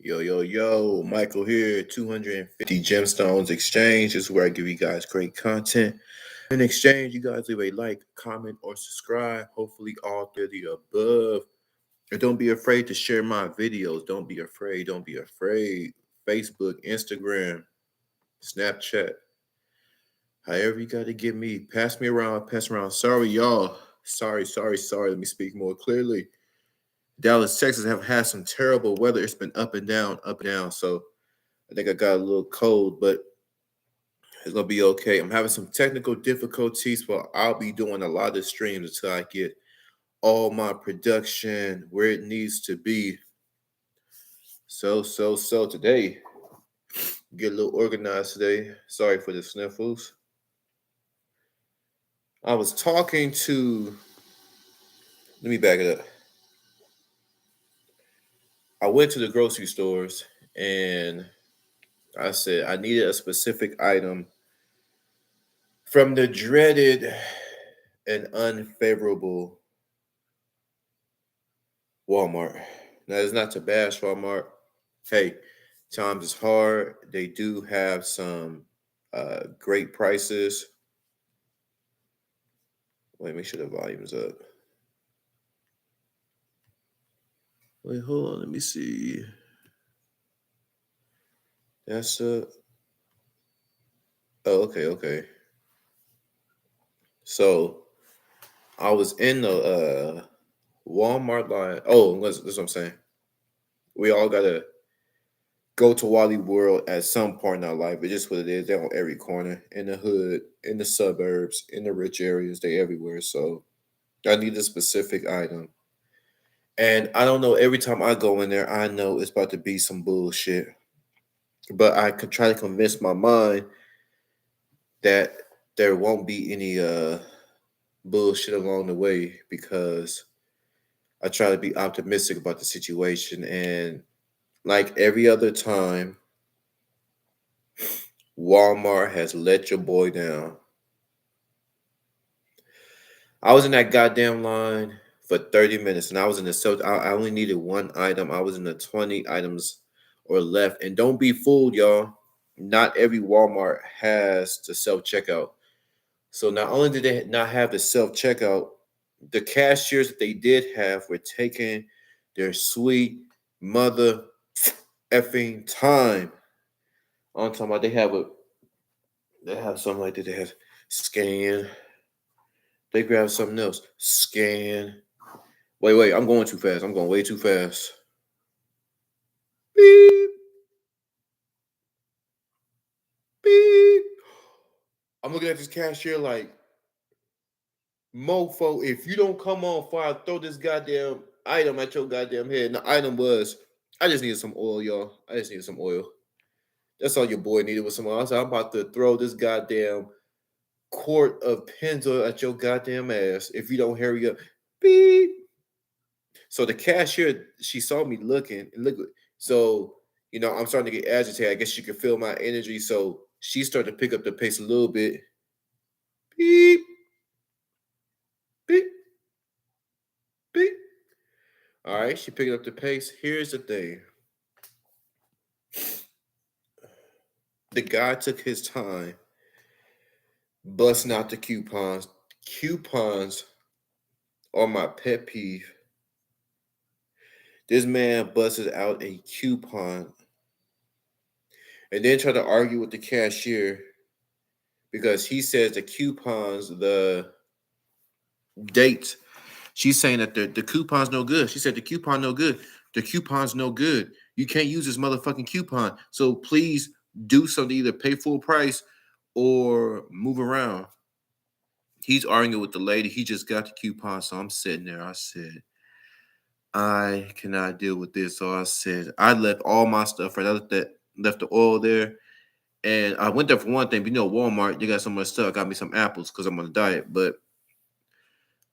Yo, Michael here, 250 Gemstones Exchange. This is where I give you guys great content. In exchange, you guys leave a like, comment, or subscribe. Hopefully, all three of the above. And don't be afraid to share my videos. Don't be afraid. Don't be afraid. Facebook, Instagram, Snapchat. However, you got to get me. Pass me around, pass around. Sorry, y'all. Sorry. Let me speak more clearly. Dallas, Texas have had some terrible weather. It's been up and down, up and down. So I think I got a little cold, but it's gonna be okay. I'm having some technical difficulties, but I'll be doing a lot of streams until I get all my production where it needs to be. So today, get a little organized today. Sorry for the sniffles. I was talking to. Let me back it up. I went to the grocery stores and I said I needed a specific item from the dreaded and unfavorable Walmart. Now, it's not to bash Walmart. Hey, times is hard. They do have some great prices. Wait, make sure the volume's up. Wait, hold on. Let me see. That's Oh, okay. So I was in the Walmart line. Oh, that's what I'm saying. We all gotta go to Wally World at some point in our life. It's just what it is. They're on every corner, in the hood, in the suburbs, in the rich areas. They everywhere. So I need a specific item. And I don't know, every time I go in there, I know it's about to be some bullshit. But I could try to convince my mind that there won't be any bullshit along the way because I try to be optimistic about the situation. And like every other time, Walmart has let your boy down. I was in that goddamn line for 30 minutes and I was in the self. I only needed one item. I was in the 20 items or left. And don't be fooled, y'all. Not every Walmart has the self checkout. So not only did they not have the self checkout, the cashiers that they did have were taking their sweet mother effing time. I'm talking about they have something like that. They have scan. They grab something else. Scan. Wait. I'm going too fast. I'm going way too fast. Beep. Beep. I'm looking at this cashier like, mofo, if you don't come on fire, throw this goddamn item at your goddamn head. And the item was, I just needed some oil, y'all. I just needed some oil. That's all your boy needed was some oil. I said, I'm about to throw this goddamn quart of Pennzoil at your goddamn ass if you don't hurry up. Beep. So the cashier, she saw me looking and look. So, I'm starting to get agitated. I guess she could feel my energy. So she started to pick up the pace a little bit. Beep. Beep. Beep. All right, she picked up the pace. Here's the thing. The guy took his time busting out the coupons. Coupons are my pet peeve. This man busted out a coupon and then tried to argue with the cashier because he says the coupons, the dates, she's saying that the coupon's no good. She said the coupon no good. The coupon's no good. You can't use this motherfucking coupon. So please do something, either pay full price or move around. He's arguing with the lady. He just got the coupon. So I'm sitting there. I said, I cannot deal with this. So I said, I left all my stuff right. I left the oil there. And I went there for one thing. But Walmart, they got so much stuff. I got me some apples because I'm on a diet. But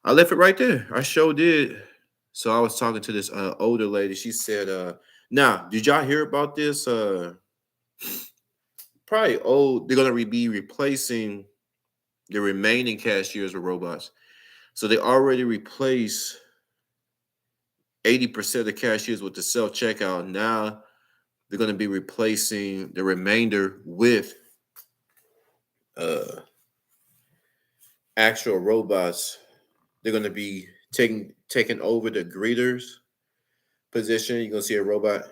I left it right there. I sure did. So I was talking to this older lady. She said, now, did y'all hear about this? Probably old. They're going to be replacing the remaining cashiers with robots. So they already replaced 80% of the cashiers with the self-checkout. Now They're going to be replacing the remainder with uh, actual robots. They're going to be taking over the greeters position. You're going to see a robot.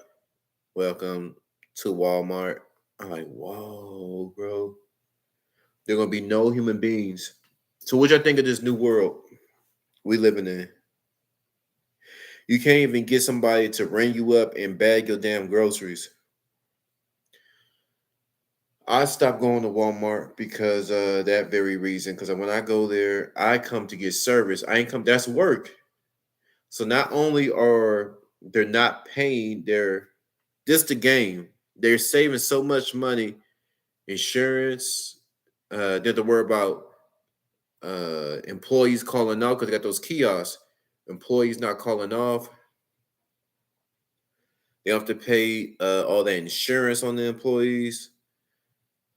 Welcome to Walmart. I'm like, whoa, bro. There are going to be no human beings. So what y'all think of this new world we living in? You can't even get somebody to ring you up and bag your damn groceries. I stopped going to Walmart because that very reason. Because when I go there, I come to get service. I ain't come. That's work. So not only are they're not paying, they're this the game. They're saving so much money, insurance. They have to worry about employees calling off because they got those kiosks. Employees not calling off. They have to pay all that insurance on the employees.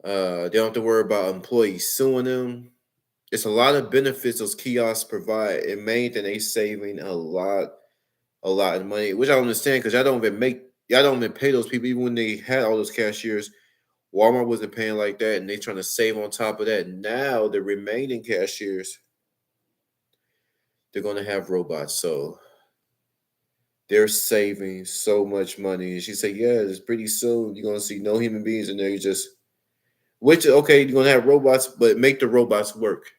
They don't have to worry about employees suing them. It's a lot of benefits those kiosks provide. It made that they saving a lot of money, which I don't understand because y'all don't even pay those people even when they had all those cashiers. Walmart wasn't paying like that, and they trying to save on top of that. Now the remaining cashiers, they're gonna have robots, so they're saving so much money. And she said, "Yeah, it's pretty soon you're gonna see no human beings in there. You just which okay, you're gonna have robots, but make the robots work."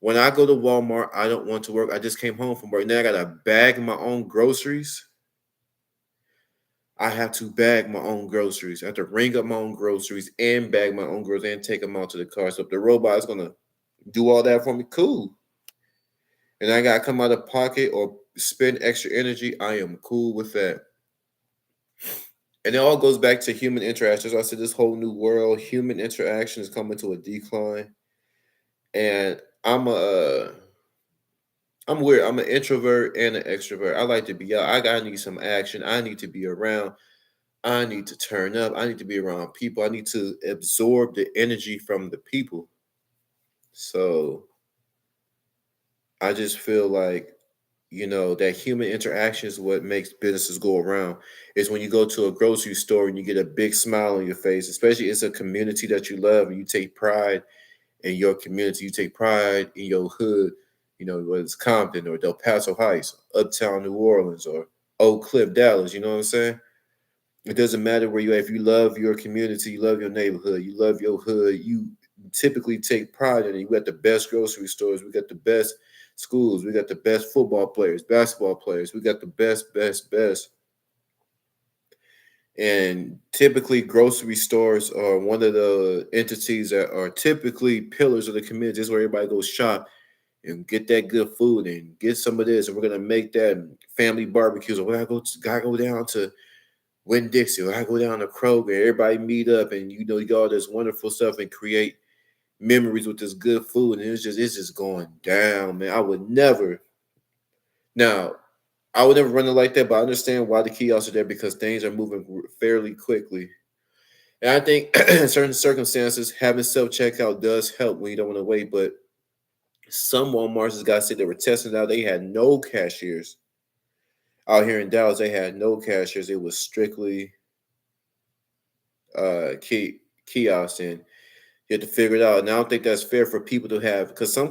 When I go to Walmart, I don't want to work. I just came home from work. Now I gotta bag my own groceries. I have to bag my own groceries. I have to ring up my own groceries and bag my own groceries and take them out to the car. So if the robot is gonna do all that for me, cool. And I gotta come out of pocket or spend extra energy, I am cool with that. And it all goes back to human interaction. So I said this whole new world, human interaction is coming to a decline. And I'm weird. I'm an introvert and an extrovert. I like to be out. I gotta need some action. I need to be around. I need to turn up. I need to be around people. I need to absorb the energy from the people. So I just feel like, that human interaction is what makes businesses go around. Is when you go to a grocery store and you get a big smile on your face, especially it's a community that you love and you take pride in your community. You take pride in your hood, whether it's Compton or Del Paso Heights, Uptown New Orleans, or Oak Cliff, Dallas. You know what I'm saying? It doesn't matter where you are. If you love your community, you love your neighborhood, you love your hood, you typically take pride in it. We got the best grocery stores, we got the best schools, we got the best football players, basketball players, we got the best. And typically, grocery stores are one of the entities that are typically pillars of the community. This is where everybody goes shop and get that good food and get some of this. And we're gonna make that family barbecues. Or gotta go down to Winn Dixie, or I go down to Kroger. Everybody meet up, and you got all this wonderful stuff and create memories with this good food. And it's just going down, man. Now I would never run it like that, but I understand why the kiosks are there because things are moving fairly quickly. And I think in certain circumstances, having self checkout does help when you don't want to wait. But some Walmarts, as guys said, they were testing it out. They had no cashiers out here in Dallas. They had no cashiers. It was strictly kiosks, and you have to figure it out. And I don't think that's fair for people to have because some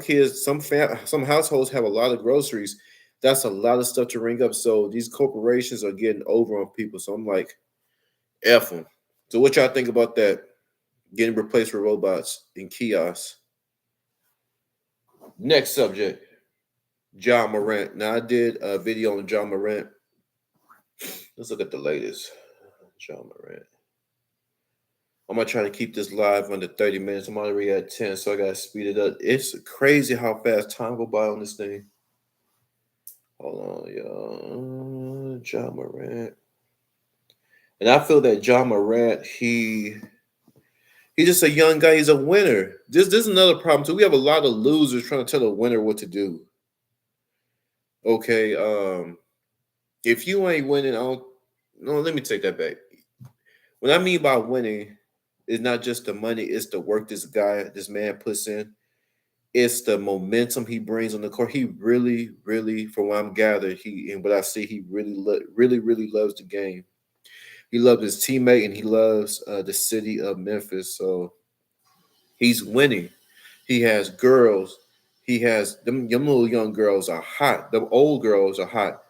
households have a lot of groceries. That's a lot of stuff to ring up. So these corporations are getting over on people. So I'm like, F them. So what y'all think about that? Getting replaced with robots in kiosks. Next subject, John Morant. Now I did a video on John Morant. Let's look at the latest. John Morant. I'm gonna try to keep this live under 30 minutes. I'm already at 10, so I gotta speed it up. It's crazy how fast time go by on this thing. Hold on, y'all. John Morant. And I feel that John Morant, he's just a young guy. He's a winner. This is another problem too. We have a lot of losers trying to tell a winner what to do. Okay, if you ain't winning, I don't. No, let me take that back. What I mean by winning is not just the money; it's the work this man puts in. It's the momentum he brings on the court. He really, really, from what I'm gathered, he and what I see, he really, really loves the game. He loves his teammate and he loves the city of Memphis. So he's winning. He has girls. He has them little young girls are hot. The old girls are hot.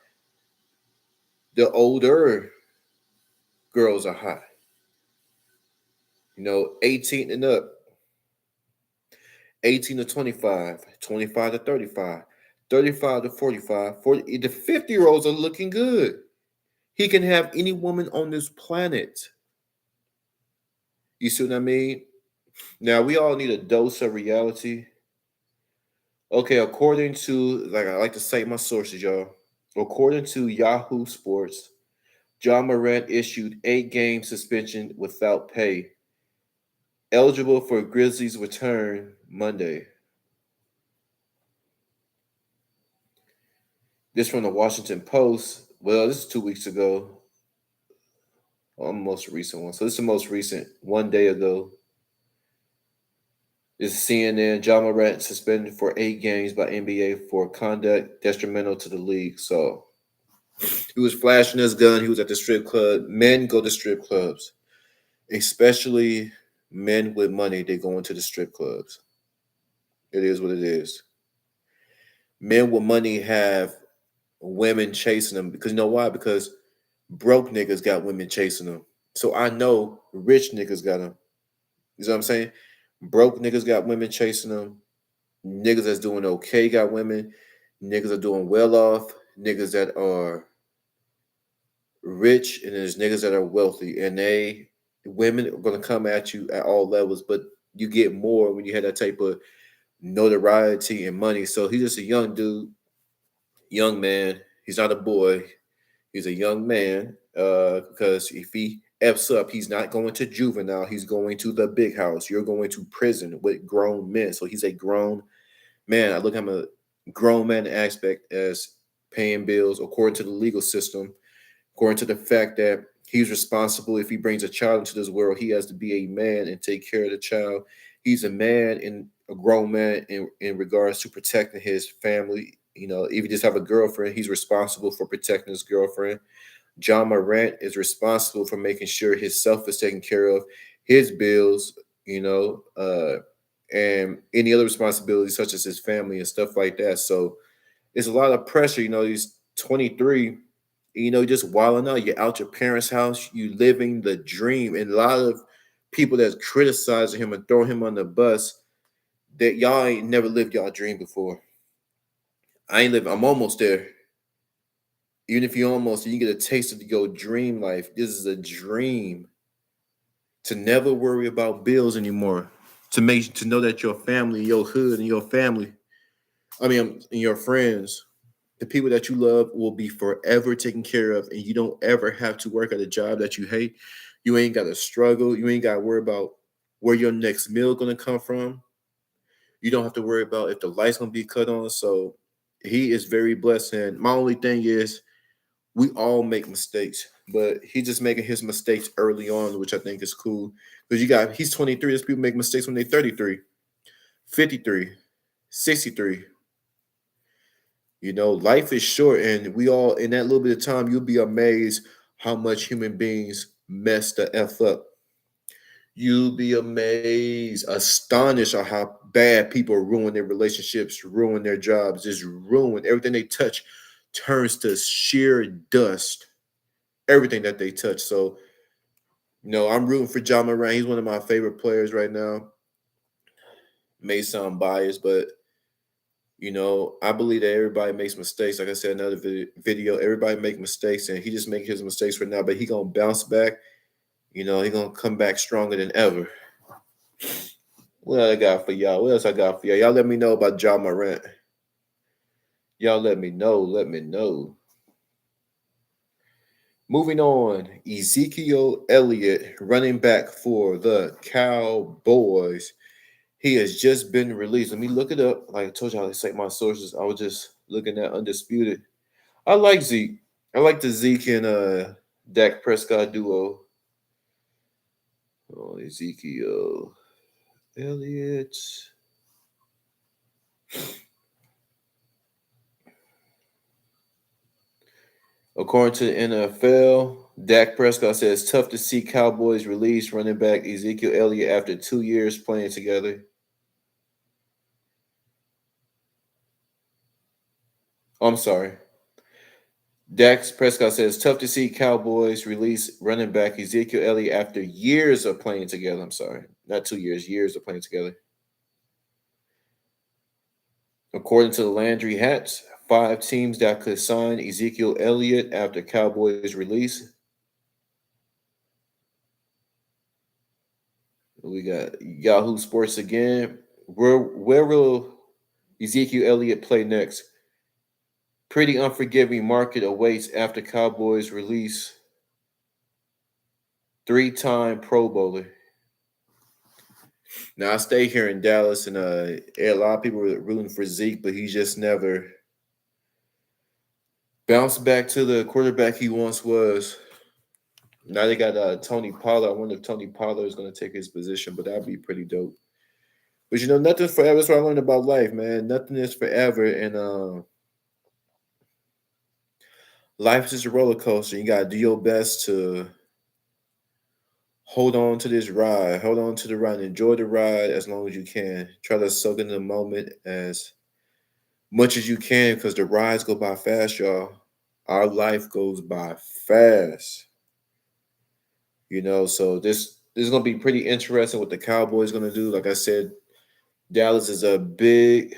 The older girls are hot. 18 and up, 18 to 25, 25 to 35, 35 to 45, 40. The 50-year-olds are looking good. He can have any woman on this planet. You see what I mean? Now, we all need a dose of reality. Okay, according to, like, I like to cite my sources, y'all. According to Yahoo Sports, John Morant issued 8-game suspension without pay, eligible for Grizzlies return Monday. This from the Washington Post. Well, this is 2 weeks ago. Well, most recent one. So this is the most recent, one day ago. This is CNN. John Morant suspended for 8 games by NBA for conduct detrimental to the league. So he was flashing his gun. He was at the strip club. Men go to strip clubs, especially men with money. They go into the strip clubs. It is what it is. Men with money have women chasing them because you know why? Because broke niggas got women chasing them. So I know rich niggas got them. You know what I'm saying? Broke niggas got women chasing them. Niggas that's doing okay got women. Niggas are doing well off. Niggas that are rich and there's niggas that are wealthy. And women are gonna come at you at all levels, but you get more when you have that type of notoriety and money. So he's just a young dude, young man. He's not a boy. He's a young man. Because if he F's up, he's not going to juvenile. He's going to the big house. You're going to prison with grown men. So he's a grown man. I look at him a grown man aspect as paying bills according to the legal system, according to the fact that he's responsible. If he brings a child into this world, he has to be a man and take care of the child. He's a man and a grown man in regards to protecting his family. If he just have a girlfriend, he's responsible for protecting his girlfriend. John Morant is responsible for making sure his self is taken care of, his bills, and any other responsibilities such as his family and stuff like that. So it's a lot of pressure. He's 23, just wilding out. You're out your parents' house, you living the dream. And a lot of people that's criticizing him and throwing him on the bus, that y'all ain't never lived y'all dream before. I'm almost there. Even if you get a taste of your dream life. This is a dream to never worry about bills anymore. To know that your family, your hood, and your family, and your friends, the people that you love will be forever taken care of, and you don't ever have to work at a job that you hate. You ain't got to struggle. You ain't got to worry about where your next meal gonna come from. You don't have to worry about if the lights gonna be cut on. So he is very blessed. And my only thing is, we all make mistakes, but he's just making his mistakes early on, which I think is cool. Because he's 23. There's people make mistakes when they're 33, 53, 63. Life is short, and we all, in that little bit of time, you'll be amazed how much human beings mess the F up. You'll be amazed, astonished at how bad people ruin their relationships, ruin their jobs, just ruin everything they touch, turns to sheer dust. Everything that they touch. So, I'm rooting for John Morant. He's one of my favorite players right now. May sound biased, but I believe that everybody makes mistakes. Like I said, another video, everybody make mistakes, and he just making his mistakes right now. But he gonna bounce back. He gonna come back stronger than ever. What else I got for y'all? What else I got for y'all? Y'all let me know about John Morant. Y'all let me know. Let me know. Moving on, Ezekiel Elliot, running back for the Cowboys. He has just been released. Let me look it up. Like I told y'all, I cite my sources. I was just looking at Undisputed. I like Zeke. I like the Zeke and Dak Prescott duo. Oh, Ezekiel Elliott. According to the NFL, Dak Prescott says tough to see Cowboys release running back Ezekiel Elliott after 2 years playing together. I'm sorry. Dak Prescott says tough to see Cowboys release running back Ezekiel Elliott after years of playing together. I'm sorry, not 2 years, years of playing together. According to the Landry Hats, 5 teams that could sign Ezekiel Elliott after Cowboys release. We got Yahoo Sports again. Where will Ezekiel Elliott play next? Pretty unforgiving market awaits after Cowboys release 3-time Pro Bowler. Now I stay here in Dallas, and a lot of people were rooting for Zeke, but he just never bounced back to the quarterback he once was. Now they got Tony Pollard. I wonder if Tony Pollard is going to take his position, but that'd be pretty dope. But nothing's forever. That's what I learned about life, man. Nothing is forever, and life is just a roller coaster. You gotta do your best to hold on to this ride. Hold on to the ride. Enjoy the ride as long as you can. Try to soak in the moment as much as you can because the rides go by fast, y'all. Our life goes by fast. So this is gonna be pretty interesting what the Cowboys gonna do. Like I said, Dallas is a big,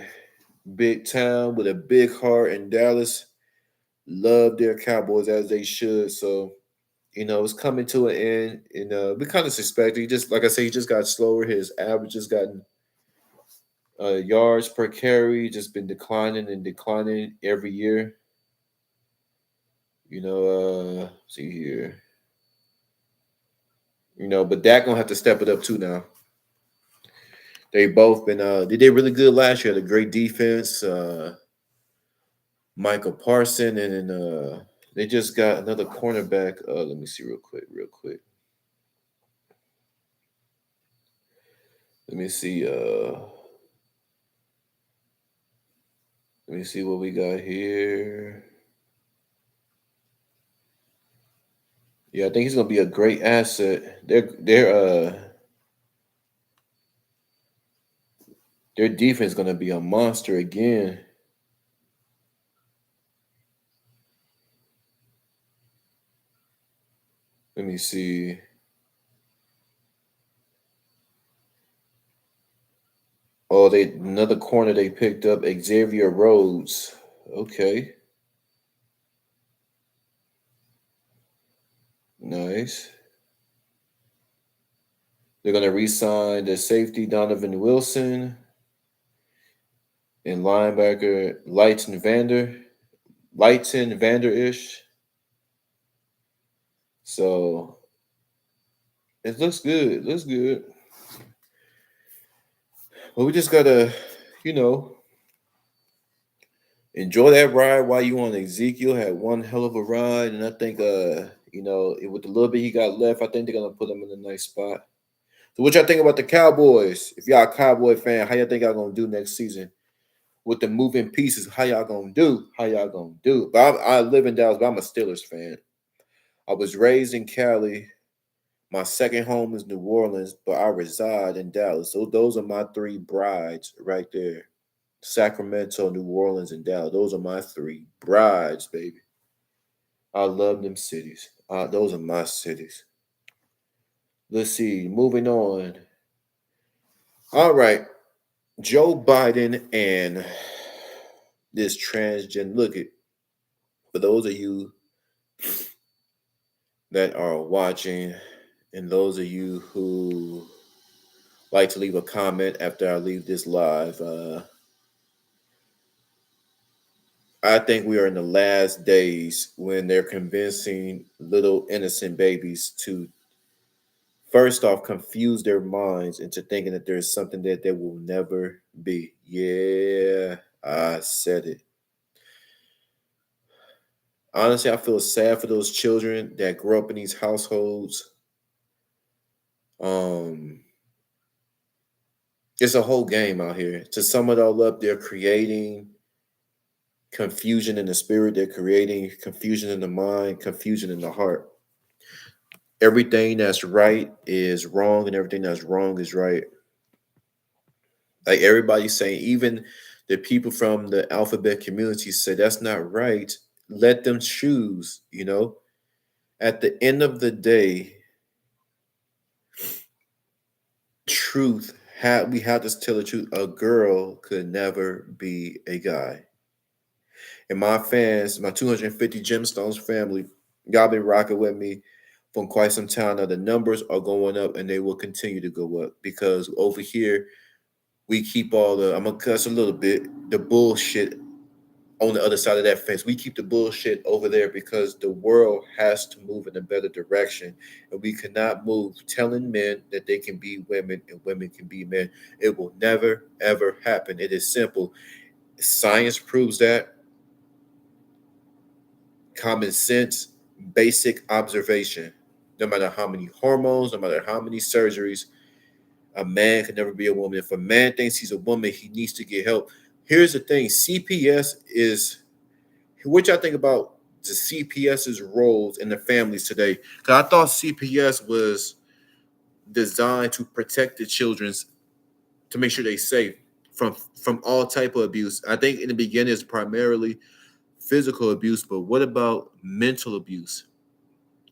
big town with a big heart, and Dallas love their Cowboys as they should. So it's coming to an end, and we kind of suspect he just, like I say, he just got slower. His average has gotten yards per carry just been declining and declining every year. See here. But Dak gonna have to step it up too now. They both been they did really good last year. Had a great defense. Michael Parson, and then they just got another cornerback. Let me see real quick. Let me see. Let me see what we got here. Yeah, I think he's gonna be a great asset. Their defense is gonna be a monster again. Let me see. Oh, they another corner they picked up, Xavier Rhodes. Okay, nice. They're gonna re-sign the safety Donovan Wilson and linebacker Leighton Vander Ish. So it looks good. It looks good. But we just gotta, you know, enjoy that ride while you on. Ezekiel had one hell of a ride, and I think, with the little bit he got left, I think they're gonna put him in a nice spot. So, what y'all think about the Cowboys? If y'all a Cowboy fan, how y'all think y'all gonna do next season with the moving pieces? How y'all gonna do? How y'all gonna do? But I live in Dallas, but I'm a Steelers fan. I was raised in Cali. My second home is New Orleans, but I reside in Dallas. So those are my three brides right there. Sacramento, New Orleans, and Dallas. Those are my three brides, baby. I love them cities. Those are my cities. Let's see. Moving on. All right. Joe Biden and this transgender. Look it. For those of you that are watching, and those of you who like to leave a comment after I leave this live, I think we are in the last days when they're convincing little innocent babies to first off confuse their minds into thinking that there's something that there will never be. Yeah, I said it. Honestly, I feel sad for those children that grow up in these households. Um, it's a whole game out here. To sum it all up, they're creating confusion in the spirit. They're creating confusion in the mind, confusion in the heart. everything that's right is wrong and everything that's wrong is right. Like everybody's saying, even the people from the alphabet community say that's not right. Let them choose, you know. At the end of the day, truth we have to tell the truth. A girl could never be a guy. And my fans, my 250 gemstones family, y'all been rocking with me from quite some time now. The numbers are going up and they will continue to go up because over here we keep all the, I'm gonna cuss a little bit, the bullshit on the other side of that fence. We keep the bullshit over there because the world has to move in a better direction. And we cannot move telling men that they can be women and women can be men. It will never, ever happen. It is simple. Science proves that. Common sense, basic observation. No matter how many hormones, no matter how many surgeries, a man can never be a woman. If a man thinks he's a woman, he needs to get help. Here's the thing: CPS is what y'all think about the CPS's roles in the families today. Because I thought CPS was designed to protect the children's, to make sure they're safe from all type of abuse. I think in the beginning it's primarily physical abuse, but what about mental abuse?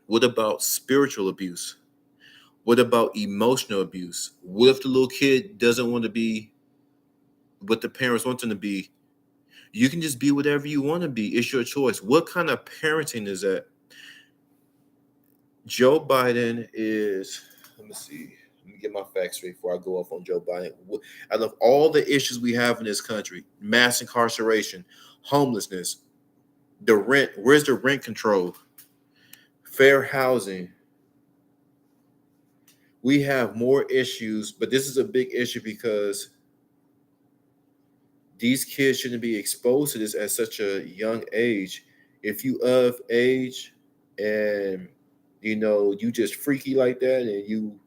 What about spiritual abuse? What about emotional abuse? What if the little kid doesn't want to be what the parents want them to be? You can just be whatever you want to be. It's your choice. What kind of parenting is that? Joe Biden is, let me see, let me get my facts straight before I go off on Joe Biden. Out of all the issues we have in this country, mass incarceration, homelessness, the rent, where's the rent control? Fair housing. We have more issues, but this is a big issue because these kids shouldn't be exposed to this at such a young age. If you of age and you just freaky like that and you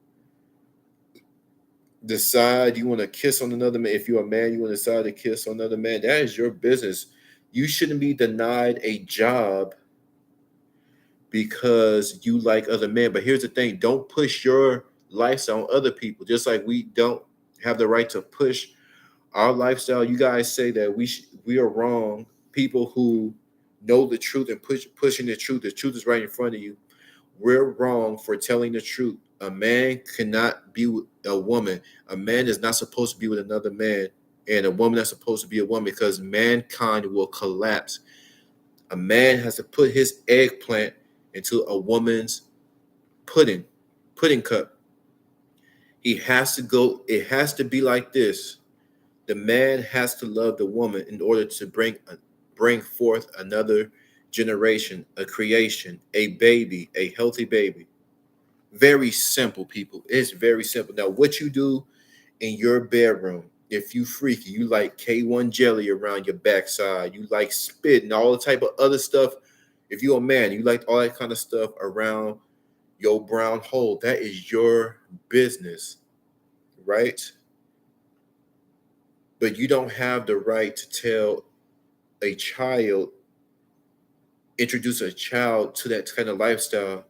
decide you want to kiss on another man, if you're a man, you want to decide to kiss on another man, that is your business. You shouldn't be denied a job because you like other men. But here's the thing: don't push your lifestyle on other people. Just like we don't have the right to push our lifestyle. You guys say that we are wrong. People who know the truth and pushing the truth. The truth is right in front of you. We're wrong for telling the truth. A man cannot be with a woman. A man is not supposed to be with another man, and a woman is supposed to be a woman because mankind will collapse. A man has to put his eggplant into a woman's pudding, pudding cup. He has to go. It has to be like this. The man has to love the woman in order to bring forth another generation, a creation, a baby, a healthy baby. Very simple, people. It's very simple. Now, what you do in your bedroom, if you freaky, you like K1 jelly around your backside, you like spit and all the type of other stuff. If you're a man, you like all that kind of stuff around your brown hole. That is your business, right? But you don't have the right to tell a child, introduce a child to that kind of lifestyle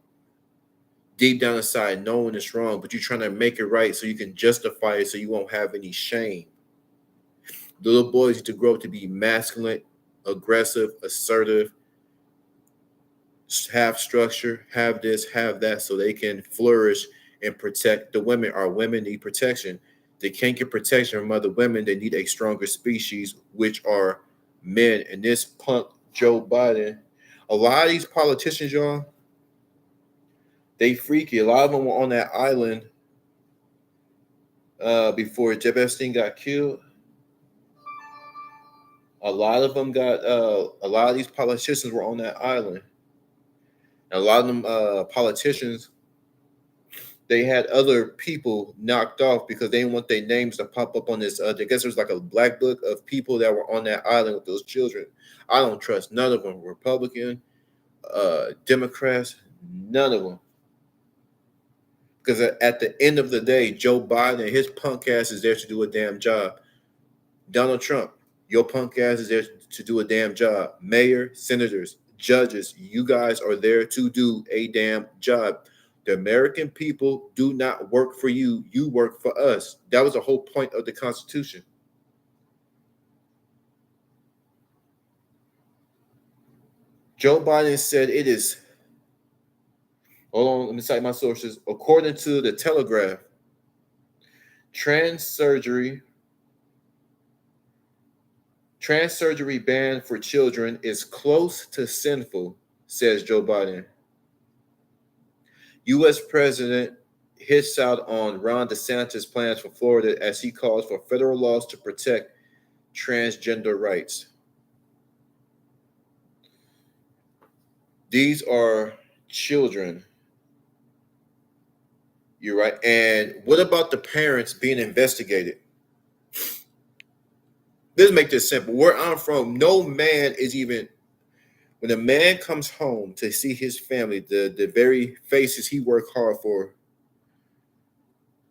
deep down inside, knowing it's wrong, but you're trying to make it right so you can justify it so you won't have any shame. Little boys need to grow up to be masculine, aggressive, assertive, have structure, have this, have that, so they can flourish and protect the women. Our women need protection. They can't get protection from other women. They need a stronger species, which are men. And this punk Joe Biden, a lot of these politicians, y'all, they freaky. A lot of them were on that island before Jeff Epstein got killed. A lot of them got. A lot of these politicians were on that island. And a lot of them politicians, they had other people knocked off because they didn't want their names to pop up on this. I guess there's like a black book of people that were on that island with those children. I don't trust none of them. Republican, Democrats, none of them. Because at the end of the day, Joe Biden and his punk ass is there to do a damn job. Donald Trump, your punk ass is there to do a damn job. Mayor, senators, judges, you guys are there to do a damn job. The American people do not work for you. You work for us. That was the whole point of the Constitution. Joe Biden said it is, hold on, let me cite my sources. According to the Telegraph, trans surgery, trans surgery ban for children is close to sinful, says Joe Biden. U.S. President hits out on Ron DeSantis' plans for Florida as he calls for federal laws to protect transgender rights. These are children. You're right. And what about the parents being investigated? Let's make this simple. Where I'm from, no man is even, when a man comes home to see his family, the very faces he worked hard for,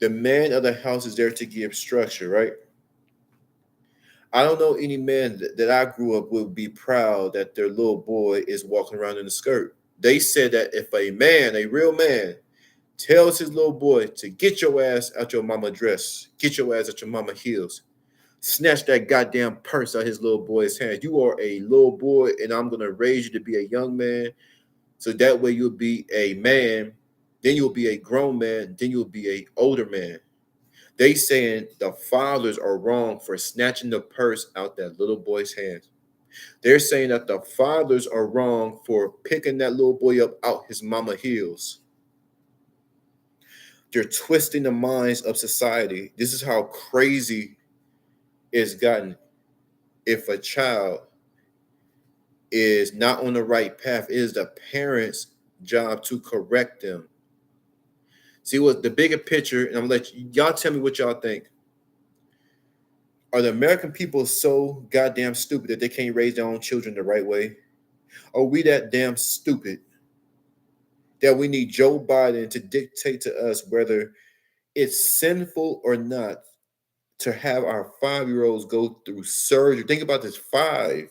the man of the house is there to give structure, right? I don't know any man that I grew up with be proud that their little boy is walking around in a skirt. They said that if a man, a real man, tells his little boy to get your ass out your mama dress, get your ass out your mama heels, snatch that goddamn purse out his little boy's hand. You are a little boy, and I'm gonna raise you to be a young man. So that way you'll be a man, then you'll be a grown man, then you'll be a older man. They saying the fathers are wrong for snatching the purse out that little boy's hands. They're saying that the fathers are wrong for picking that little boy up out his mama heels. They're twisting the minds of society. This is how crazy it's gotten. If a child is not on the right path, it is the parents' job to correct them. See what the bigger picture, and I'm gonna let y'all tell me what y'all think. Are the American people so goddamn stupid that they can't raise their own children the right way? Are we that damn stupid that we need Joe Biden to dictate to us whether it's sinful or not to have our 5-year-olds go through surgery? Think about this, 5.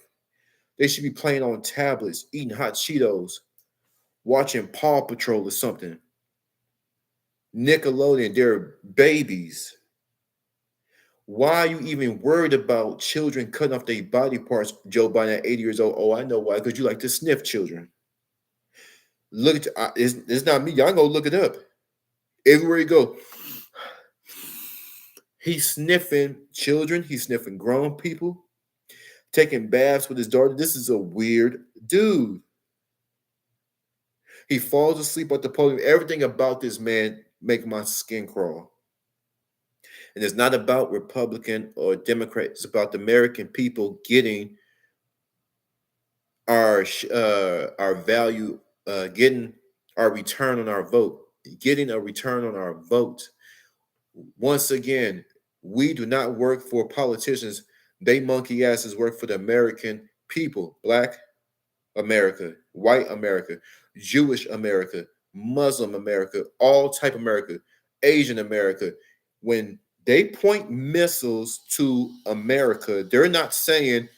They should be playing on tablets, eating hot Cheetos, watching Paw Patrol or something. Nickelodeon, they're babies. Why are you even worried about children cutting off their body parts, Joe Biden at 80 years old? Oh, I know why, because you like to sniff children. Look at it's not me. Y'all go look it up. Everywhere you go, he's sniffing children. He's sniffing grown people, taking baths with his daughter. This is a weird dude. He falls asleep at the podium. Everything about this man make my skin crawl. And it's not about Republican or Democrat. It's about the American people getting our value, getting our return on our vote, getting a return on our vote. Once again, we do not work for politicians. They monkey asses work for the American people. Black America, white America, Jewish America, Muslim America, all type America, Asian America. When they point missiles to America, they're not saying,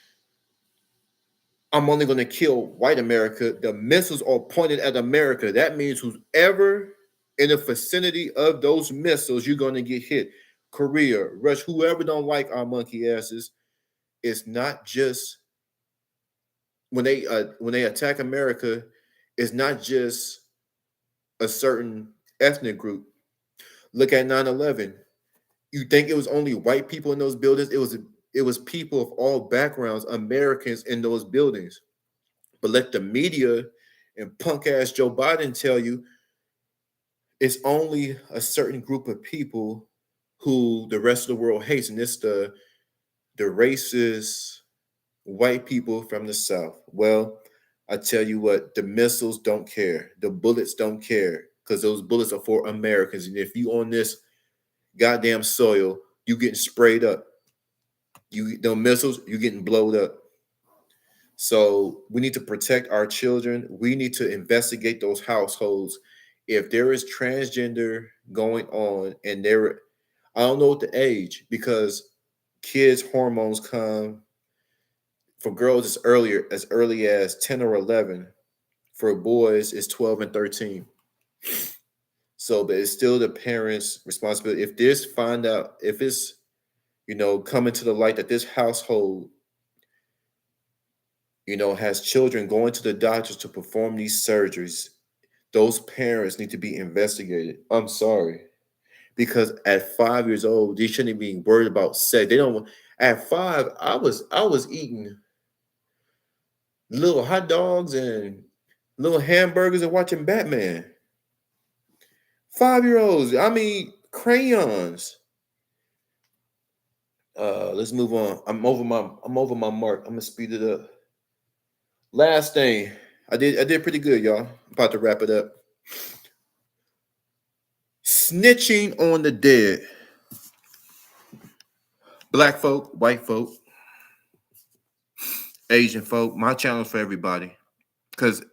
I'm only going to kill white America. The missiles are pointed at America. That means whoever in the vicinity of those missiles, you're going to get hit. Korea, Russia, whoever don't like our monkey asses, it's not just when they attack America, it's not just a certain ethnic group. Look at 9/11. You think it was only white people in those buildings? It was people of all backgrounds, Americans in those buildings. But let the media and punk ass Joe Biden tell you it's only a certain group of people who the rest of the world hates, and it's the racist white people from the South. Well, I tell you what, the missiles don't care, the bullets don't care, because those bullets are for Americans. And if you on this goddamn soil, you getting sprayed up. You the missiles, you getting blowed up. So we need to protect our children. We need to investigate those households. If there is transgender going on, and I don't know what the age, because kids' hormones come for girls as early as 10 or 11. For boys, it's 12 and 13. So, but it's still the parents' responsibility. If this find out, if it's coming to the light that this household, has children going to the doctors to perform these surgeries, those parents need to be investigated. I'm sorry. Because at 5 years old, they shouldn't be worried about sex. They don't. At 5, I was eating little hot dogs and little hamburgers and watching Batman. 5 year olds. I mean crayons. Let's move on. I'm over my mark. I'm gonna speed it up. Last thing, I did pretty good, y'all. About to wrap it up. Snitching on the dead. Black folk, white folk, Asian folk. My channel for everybody. Because